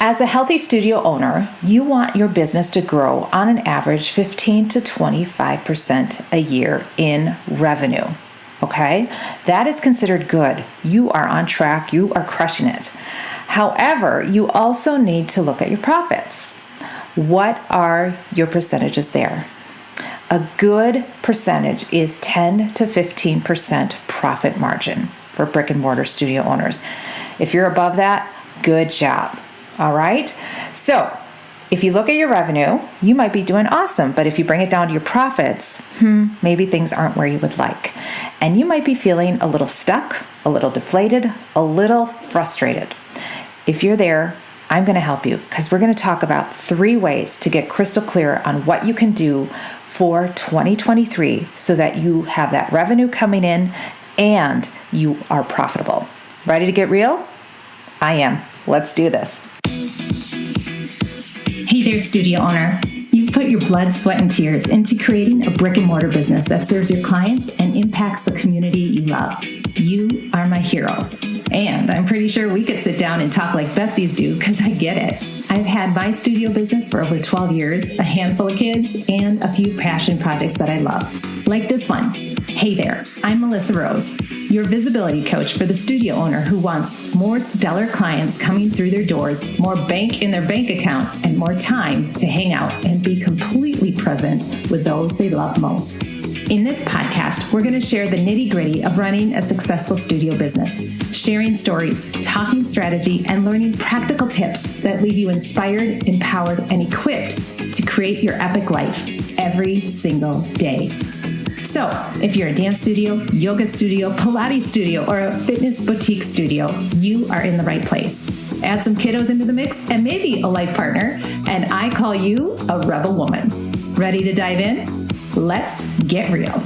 As a healthy studio owner, you want your business to grow on an average 15 to 25% a year in revenue. Okay? That is considered good. You are on track. You are crushing it. However, you also need to look at your profits. What are your percentages there? A good percentage is 10 to 15% profit margin for brick and mortar studio owners. If you're above that, good job. All right? So, if you look at your revenue, you might be doing awesome, but if you bring it down to your profits, maybe things aren't where you would like. And you might be feeling a little stuck, a little deflated, a little frustrated. If you're there, I'm going to help you because we're going to talk about 3 ways to get crystal clear on what you can do for 2023 so that you have that revenue coming in and you are profitable. Ready to get real? I am. Let's do this. Hey there, studio owner. You've put your blood, sweat, and tears into creating a brick and mortar business that serves your clients and impacts the community you love. You are my hero. And I'm pretty sure we could sit down and talk like besties do because I get it. I've had my studio business for over 12 years, a handful of kids, and a few passion projects that I love. Like this one. Hey there, I'm Melissa Rose, your visibility coach for the studio owner who wants more stellar clients coming through their doors, more bank in their bank account, and more time to hang out and be completely present with those they love most. In this podcast, we're going to share the nitty-gritty of running a successful studio business, sharing stories, talking strategy, and learning practical tips that leave you inspired, empowered, and equipped to create your epic life every single day. So, if you're a dance studio, yoga studio, Pilates studio, or a fitness boutique studio, you are in the right place. Add some kiddos into the mix and maybe a life partner, and I call you a rebel woman. Ready to dive in? Let's get real.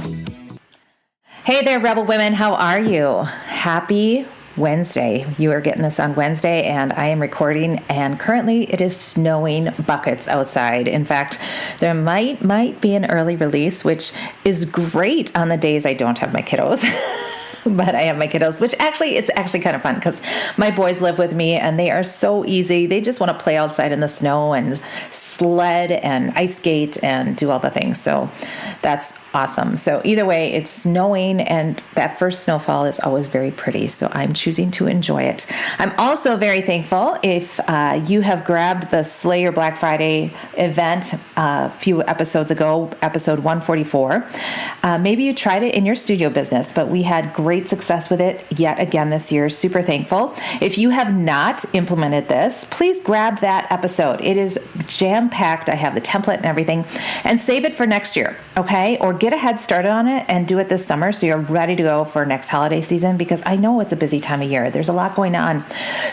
Hey there, rebel women. How are you? Happy Wednesday. You are getting this on Wednesday, and I am recording, and currently it is snowing buckets outside. In fact, there might be an early release, which is great on the days I don't have my kiddos. But I have my kiddos, which it's actually kind of fun because my boys live with me and they are so easy. They just want to play outside in the snow and sled and ice skate and do all the things. So that's awesome. So either way, it's snowing and that first snowfall is always very pretty. So I'm choosing to enjoy it. I'm also very thankful if you have grabbed the Slay Your Black Friday event a few episodes ago, episode 144. Maybe you tried it in your studio business, but we had great success with it yet again this year. Super thankful. If you have not implemented this, please grab that episode. It is jam-packed. I have the template and everything, and save it for next year, okay? Or get a head started on it and do it this summer so you're ready to go for next holiday season, because I know it's a busy time of year. There's a lot going on.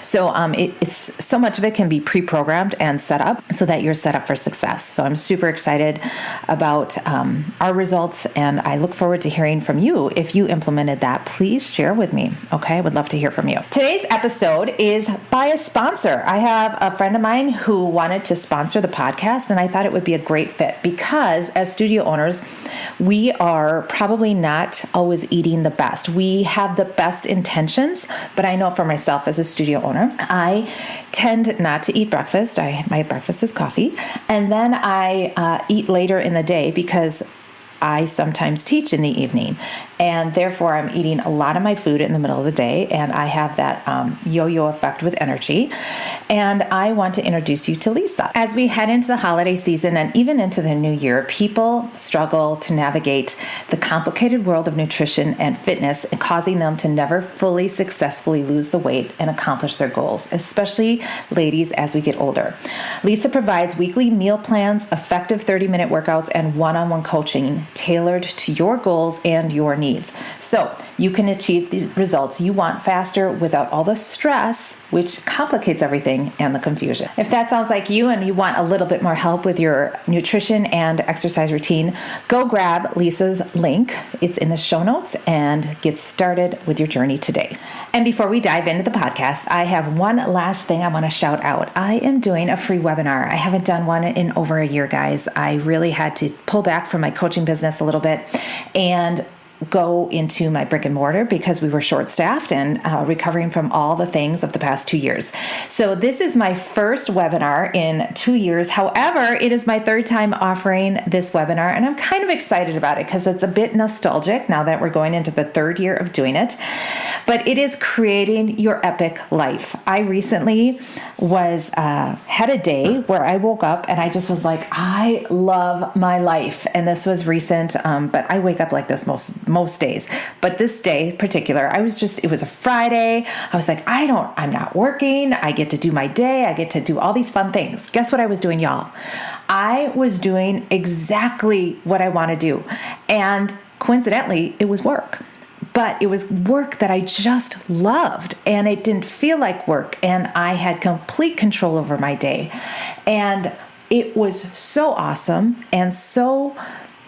So it's so much of it can be pre-programmed and set up so that you're set up for success. So I'm super excited about our results, and I look forward to hearing from you. If you implemented that, please share with me, okay? I would love to hear from you. Today's episode is by a sponsor. I have a friend of mine who wanted to sponsor the podcast, and I thought it would be a great fit because as studio owners, we are probably not always eating the best. We have the best intentions, but I know for myself as a studio owner, I tend not to eat breakfast. My breakfast is coffee, and then I eat later in the day because I sometimes teach in the evening, and therefore I'm eating a lot of my food in the middle of the day, and I have that yo-yo effect with energy. And I want to introduce you to Lisa. As we head into the holiday season and even into the new year, people struggle to navigate the complicated world of nutrition and fitness, and causing them to never fully successfully lose the weight and accomplish their goals, especially ladies as we get older. Lisa provides weekly meal plans, effective 30-minute workouts, and one-on-one coaching tailored to your goals and your needs. So you can achieve the results you want faster without all the stress, which complicates everything, and the confusion. If that sounds like you and you want a little bit more help with your nutrition and exercise routine, go grab Lisa's link. It's in the show notes, and get started with your journey today. And before we dive into the podcast, I have one last thing I want to shout out. I am doing a free webinar. I haven't done one in over a year, guys. I really had to pull back from my coaching business a little bit, and go into my brick and mortar because we were short-staffed and recovering from all the things of the past 2 years. So this is my first webinar in 2 years. However, it is my third time offering this webinar, and I'm kind of excited about it because it's a bit nostalgic now that we're going into the third year of doing it. But it is creating your epic life. I recently had a day where I woke up and I just was like, I love my life. And this was recent, but I wake up like this most days. But this day in particular, it was a Friday. I was like, I'm not working. I get to do my day. I get to do all these fun things. Guess what I was doing, y'all? I was doing exactly what I want to do. And coincidentally, it was work. But it was work that I just loved, and it didn't feel like work, and I had complete control over my day. And it was so awesome and so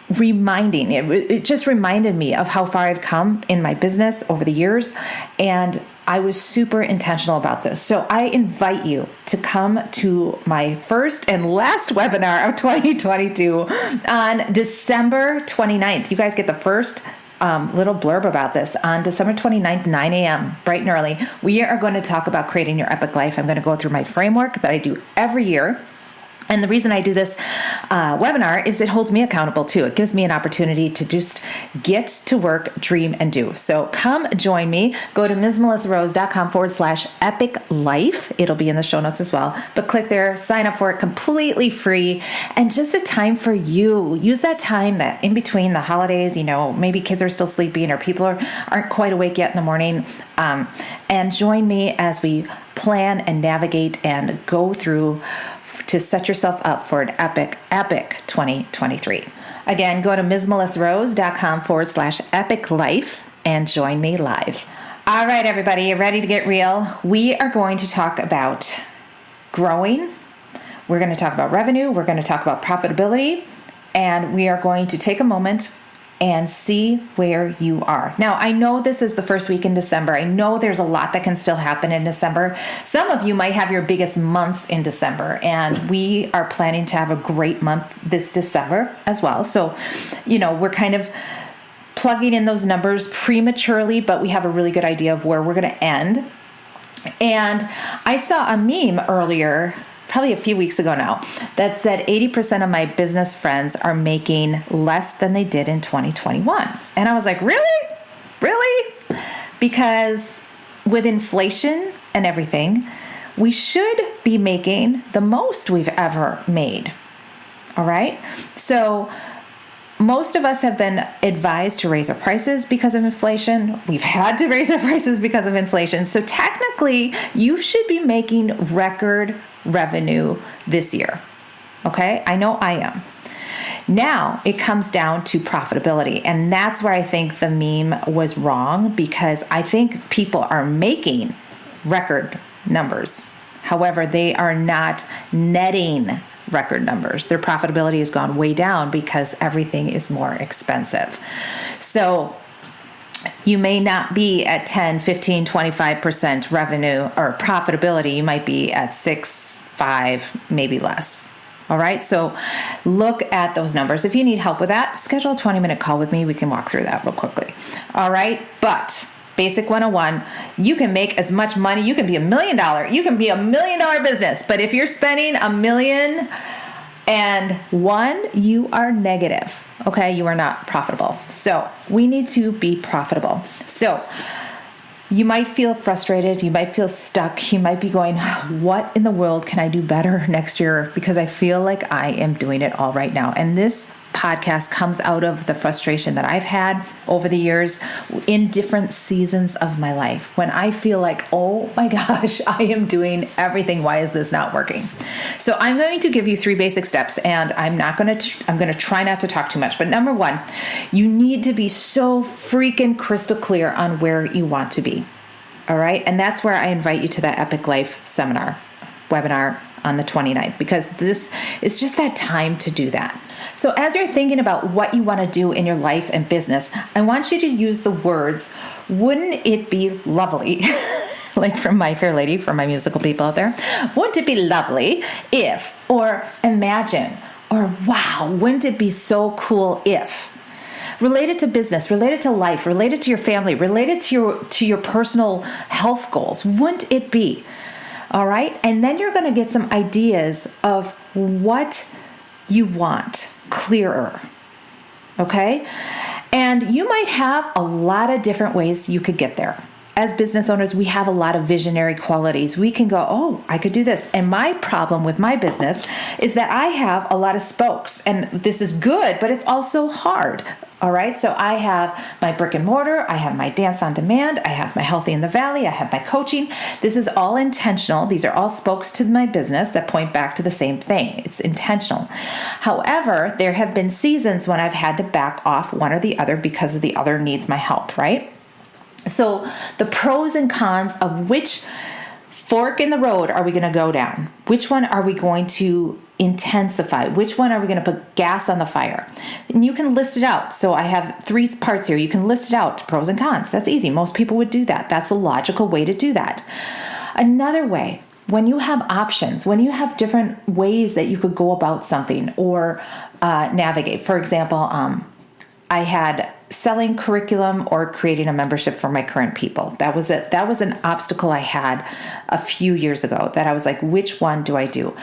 reminding. It just reminded me of how far I've come in my business over the years, and I was super intentional about this. So I invite you to come to my first and last webinar of 2022 on December 29th. You guys get the first little blurb about this on December 29th, 9 a.m., bright and early. We are going to talk about creating your epic life. I'm going to go through my framework that I do every year. And the reason I do this webinar is it holds me accountable too. It gives me an opportunity to just get to work, dream, and do. So come join me. Go to msmelisarose.com/epic life. It'll be in the show notes as well. But click there, sign up for it, completely free, and just a time for you. Use that time that in between the holidays, maybe kids are still sleeping or people aren't quite awake yet in the morning. And join me as we plan and navigate and go through to set yourself up for an epic 2023. Again, go to msmelisarose.com/epic life and join me live. All right, everybody, you ready to get real? We are going to talk about growing. We're going to talk about revenue. We're going to talk about profitability. And we are going to take a moment and see where you are. Now, I know this is the first week in December. I know there's a lot that can still happen in December. Some of you might have your biggest months in December, and we are planning to have a great month this December as well. So, we're kind of plugging in those numbers prematurely, but we have a really good idea of where we're going to end. And I saw a meme earlier, probably a few weeks ago now, that said 80% of my business friends are making less than they did in 2021. And I was like, really? Really? Because with inflation and everything, we should be making the most we've ever made. All right? So most of us have been advised to raise our prices because of inflation. We've had to raise our prices because of inflation. So technically, you should be making record revenue this year. Okay? I know I am. Now it comes down to profitability. And that's where I think the meme was wrong, because I think people are making record numbers. However, they are not netting record numbers. Their profitability has gone way down because everything is more expensive. So you may not be at 10, 15, 25% revenue or profitability. You might be at 6, 5, maybe less. All right. So look at those numbers. If you need help with that, schedule a 20-minute call with me. We can walk through that real quickly. All right. But Basic 101, you can make as much money. You can be $1 million. You can be $1 million business. But if you're spending $1,000,001, you are negative. Okay. You are not profitable. So we need to be profitable. So you might feel frustrated. You might feel stuck. You might be going, what in the world can I do better next year? Because I feel like I am doing it all right now. And this podcast comes out of the frustration that I've had over the years in different seasons of my life, when I feel like, oh my gosh, I am doing everything. Why is this not working? So I'm going to give you 3 basic steps, and I'm going to try not to talk too much. But number 1, you need to be so freaking crystal clear on where you want to be. All right. And that's where I invite you to that Epic Life webinar on the 29th, because this is just that time to do that. So as you're thinking about what you want to do in your life and business, I want you to use the words, wouldn't it be lovely? Like from My Fair Lady, for my musical people out there. Wouldn't it be lovely if, or imagine, or wow, wouldn't it be so cool if? Related to business, related to life, related to your family, related to your personal health goals. Wouldn't it be? All right. And then you're going to get some ideas of what you want clearer. Okay. And you might have a lot of different ways you could get there. As business owners, we have a lot of visionary qualities. We can go, oh, I could do this. And my problem with my business is that I have a lot of spokes. And this is good, but it's also hard. All right. So I have my brick and mortar. I have my dance on demand. I have my Healthy in the Valley. I have my coaching. This is all intentional. These are all spokes to my business that point back to the same thing. It's intentional. However, there have been seasons when I've had to back off one or the other because the other needs my help, right? So the pros and cons of which fork in the road are we going to go down? Which one are we going to intensify? Which one are we going to put gas on the fire? And you can list it out. So I have 3 parts here. You can list it out, pros and cons. That's easy. Most people would do that. That's a logical way to do that. Another way, when you have options, when you have different ways that you could go about something or navigate. For example, I had selling curriculum or creating a membership for my current people. That was an obstacle I had a few years ago that I was like, which one do I do?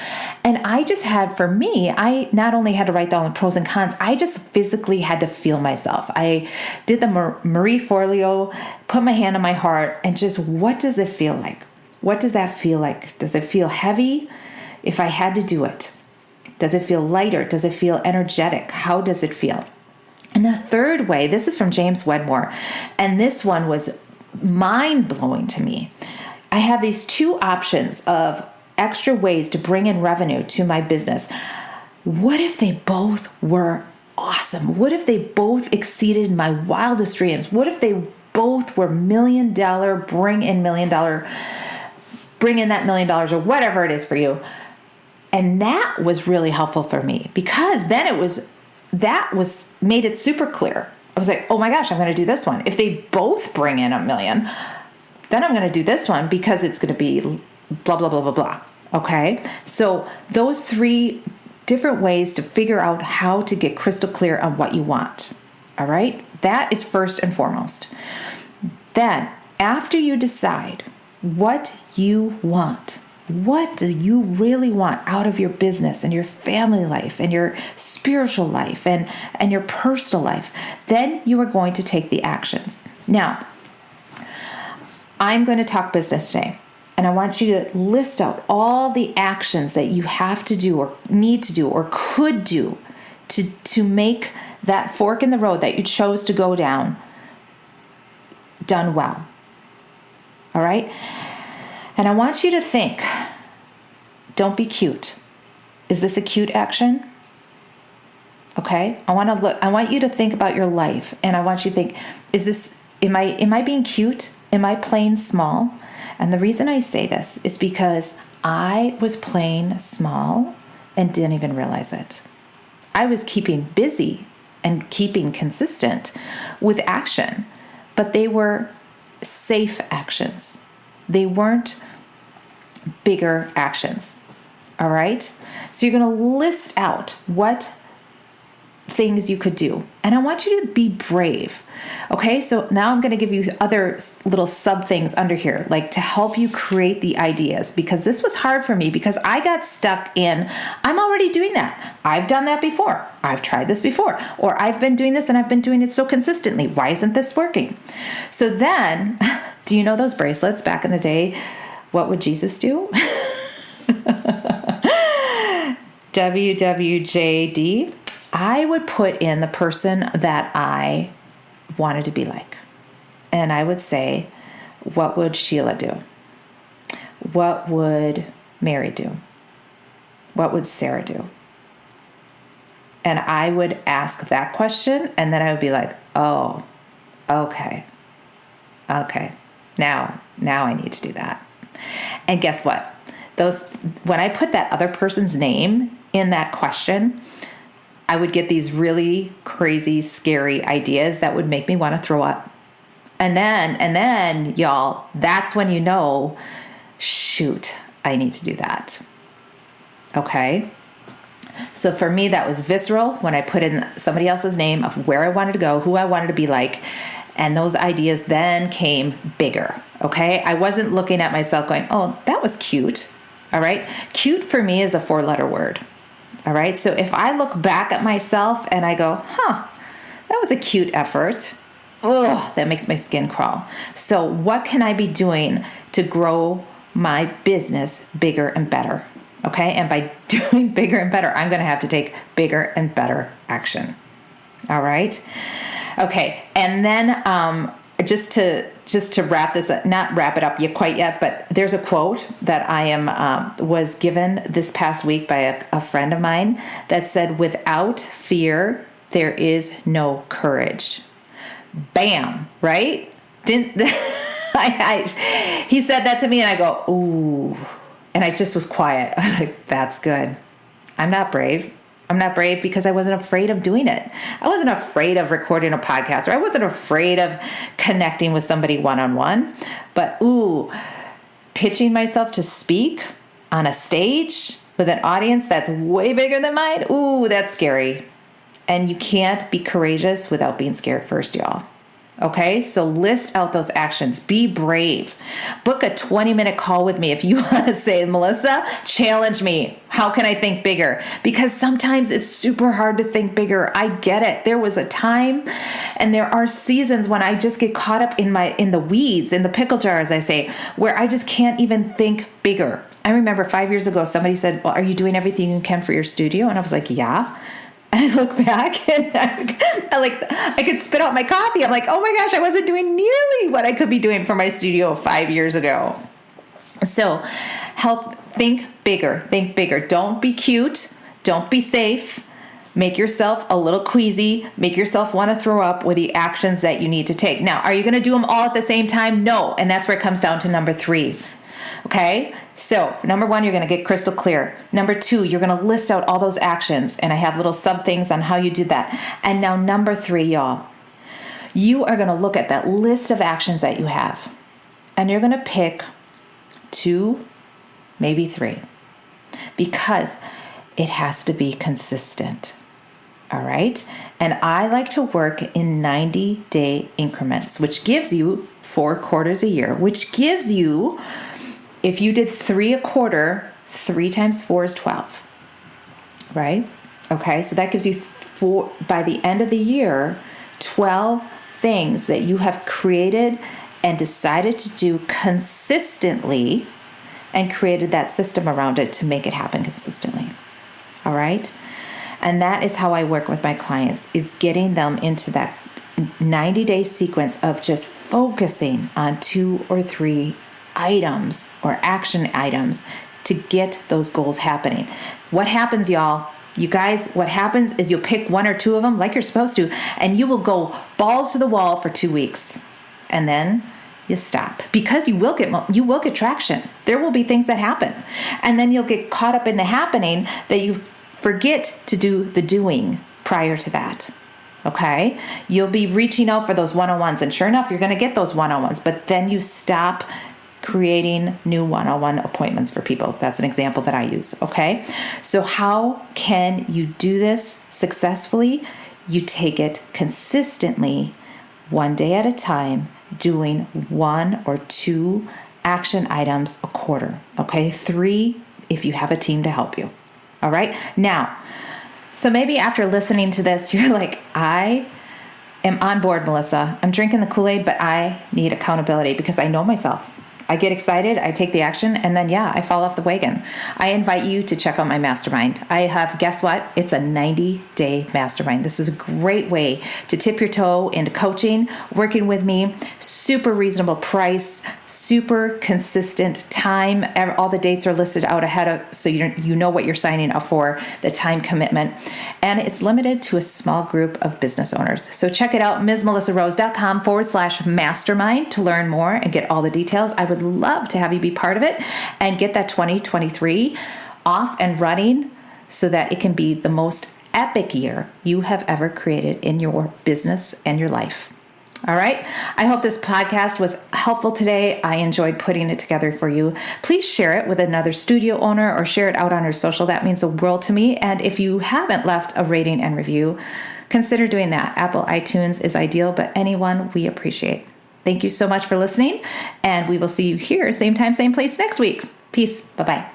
And I just had, for me, I not only had to write down the pros and cons, I just physically had to feel myself. I did the Marie Forleo, put my hand on my heart, and just, what does it feel like? What does that feel like? Does it feel heavy if I had to do it? Does it feel lighter? Does it feel energetic? How does it feel? And a third way, this is from James Wedmore, and this one was mind-blowing to me. I have these 2 options of extra ways to bring in revenue to my business. What if they both were awesome? What if they both exceeded my wildest dreams? What if they both were $1 million, bring in that $1 million or whatever it is for you? And that was really helpful for me because then that made it super clear. I was like, oh my gosh, I'm going to do this one. If they both bring in $1 million, then I'm going to do this one because it's going to be blah, blah, blah, blah, blah. Okay. So those 3 different ways to figure out how to get crystal clear on what you want. All right. That is first and foremost. Then after you decide what you want, what do you really want out of your business and your family life and your spiritual life and your personal life? Then you are going to take the actions. Now, I'm going to talk business today, and I want you to list out all the actions that you have to do or need to do or could do to make that fork in the road that you chose to go down done well. All right? And I want you to think, don't be cute. Is this a cute action? Okay. I want you to think about your life, and I want you to think, am I being cute? Am I playing small? And the reason I say this is because I was playing small and didn't even realize it. I was keeping busy and keeping consistent with action, but they were safe actions. They weren't bigger actions. All right. So you're going to list out what things you could do. And I want you to be brave. Okay. So now I'm going to give you other little sub things under here, like to help you create the ideas, because this was hard for me because I got stuck in, I'm already doing that. I've done that before. I've tried this before, or I've been doing this and I've been doing it so consistently. Why isn't this working? So then, do you know those bracelets back in the day? What would Jesus do? WWJD. I would put in the person that I wanted to be like. And I would say, what would Sheila do? What would Mary do? What would Sarah do? And I would ask that question, and then I would be like, oh, okay. Now I need to do that. And guess what? When I put that other person's name in that question, I would get these really crazy, scary ideas that would make me want to throw up. And then, y'all, that's when you know, shoot, I need to do that. Okay? So for me, that was visceral when I put in somebody else's name of where I wanted to go, who I wanted to be like. And those ideas then came bigger. Okay. I wasn't looking at myself going, oh, that was cute. All right. Cute for me is a 4-letter word. All right. So if I look back at myself and I go, that was a cute effort. Oh, that makes my skin crawl. So what can I be doing to grow my business bigger and better? Okay. And by doing bigger and better, I'm going to have to take bigger and better action. All right. Okay. And then, just to wrap this up, not wrap it up yet quite yet, but there's a quote that I was given this past week by a friend of mine that said, without fear, there is no courage. Bam, right? He said that to me and I go, ooh, and I just was quiet. I was like, that's good. I'm not brave. I'm not brave because I wasn't afraid of doing it. I wasn't afraid of recording a podcast, or I wasn't afraid of connecting with somebody one-on-one. But pitching myself to speak on a stage with an audience that's way bigger than mine, that's scary. And you can't be courageous without being scared first, y'all. Okay, so list out those actions. Be brave. Book a 20-minute call with me if you want to say, Melissa, challenge me. How can I think bigger? Because sometimes it's super hard to think bigger. I get it. There was a time, and there are seasons when I just get caught up in the weeds, in the pickle jar, as I say, where I just can't even think bigger. I remember 5 years ago, somebody said, well, are you doing everything you can for your studio? And I was like, yeah. And I look back and I could spit out my coffee. I'm like, oh my gosh, I wasn't doing nearly what I could be doing for my studio 5 years ago. So think bigger, think bigger. Don't be cute. Don't be safe. Make yourself a little queasy. Make yourself want to throw up with the actions that you need to take. Now, are you going to do them all at the same time? No. And that's where it comes down to number 3. Okay, so number 1, you're going to get crystal clear. Number 2, you're going to list out all those actions, and I have little sub things on how you do that. And now number 3, y'all, you are going to look at that list of actions that you have, and you're going to pick 2, maybe 3, because it has to be consistent. All right, and I like to work in 90-day increments, which gives you 4 quarters a year, which gives you, if you did 3 a quarter, 3 times 4 is 12, right? Okay, so that gives you 4, by the end of the year, 12 things that you have created and decided to do consistently and created that system around it to make it happen consistently. All right? And that is how I work with my clients, is getting them into that 90-day sequence of just focusing on 2 or 3 items or action items to get those goals happening. What happens, y'all? You guys, what happens is you'll pick 1 or 2 of them like you're supposed to, and you will go balls to the wall for 2 weeks. And then you stop, because you will get traction. There will be things that happen. And then you'll get caught up in the happening that you forget to do the doing prior to that. Okay? You'll be reaching out for those one-on-ones, and sure enough, you're going to get those one-on-ones, but then you stop creating new one-on-one appointments for people. That's an example that I use. Okay? So how can you do this successfully? You take it consistently, 1 day at a time, doing 1 or 2 action items a quarter. Okay? 3 if you have a team to help you. All right? Now, so maybe after listening to this, you're like, I am on board, Melissa. I'm drinking the Kool-Aid, but I need accountability because I know myself. I get excited, I take the action, and then, I fall off the wagon. I invite you to check out my mastermind. I have, guess what? It's a 90-day mastermind. This is a great way to tip your toe into coaching, working with me, super reasonable price, super consistent time. All the dates are listed out ahead of, so you know what you're signing up for, the time commitment. And it's limited to a small group of business owners. So check it out, MsMelissaRose.com/mastermind to learn more and get all the details. I would love to have you be part of it and get that 2023 off and running so that it can be the most epic year you have ever created in your business and your life. All right. I hope this podcast was helpful today. I enjoyed putting it together for you. Please share it with another studio owner or share it out on your social. That means the world to me. And if you haven't left a rating and review, consider doing that. Apple iTunes is ideal, but anyone we appreciate. Thank you so much for listening, and we will see you here, same time, same place next week. Peace. Bye-bye.